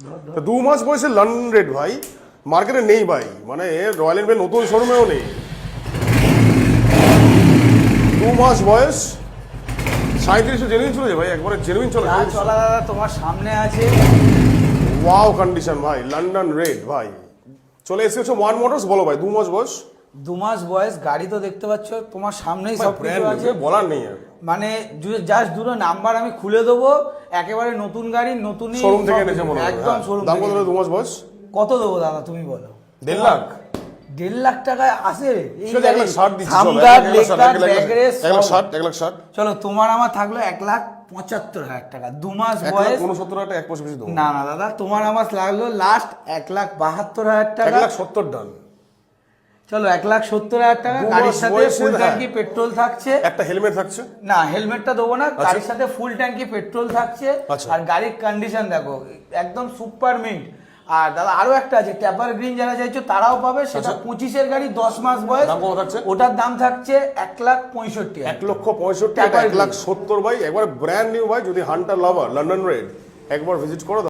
2 মাস বয়সে London red ভাই মার্কেটে নেই ভাই, মানে রয়্যাল এনফিল্ড নতুন শোরুমেও নেই। 2 মাস বয়স 3700 জেনুইন চলেছে ভাই, একবারে জেনুইন চলে। চলা দাদা তোমার সামনে আছে, ওয়াও কন্ডিশন ভাই, লন্ডন রেড ভাই চলে এসেছে ওয়ান মোটরস। বলো ভাই 2 মাস বয়স, 2 মাস বয়স, গাড়ি তো দেখতে পাচ্ছ তোমার সামনেই সব কিছু আছে, বলার নেই আর। মানে জাস্ট দুটো নাম্বার আমি খুলে দেবো, একেবারে নতুন গাড়ি, নতুনই শোরুম থেকে এনেছে মনে হয়। একদম শোরুম। দাম কত 2 মাস বয়স? কত দেবো দাদা তুমি বলো? 1.5 লাখ। 1.5 লাখ টাকায় আসে এই সেটা 1 লাখ 60 দিচ্ছি। সামগার্ড, লেকগার্ড, ব্যাগরেজ 1 লাখ 60, 1 লাখ 60। চলো তোমার আমার থাকলো 1,75,000 টাকা, 2 মাস 1 লাখ বয়স। 69,000 টাকা, 1 পয়সা বেশি দেবো না না দাদা, তোমার আমার লাগলো লাস্ট 1,72,000 টাকা। 1 লাখ 70 ডান। চলো 1,70,000 টাকা। 2 গাড়ির মাস সাথে বয়সে, ফুল হ্যাঁ। ট্যাঙ্কি পেট্রোল থাকছে। একটা হেলমেট থাকছে। না হেলমেটটা দেবো না, গাড়ির সাথে ফুল ট্যাঙ্কি পেট্রোল থাকছে। আচ্ছা। আর গাড়ির কন্ডিশন দেখো একদম সুপার মিন্ট। আর দাদা আরো একটা আছে, ট্যাপার গ্রিন যারা চাইছো তারাও পাবে, সেটা 25-এর গাড়ি, 10 মাস বয়স। দাম কত থাকছে? ওটার দাম থাকছে 1,65,000। 1,65,000, 1 লাখ 70 ভাই, একবার ব্র্যান্ড নিউ ভাই। যদি হান্টার লাভার লন্ডন রেড একবার ভিজিট করো।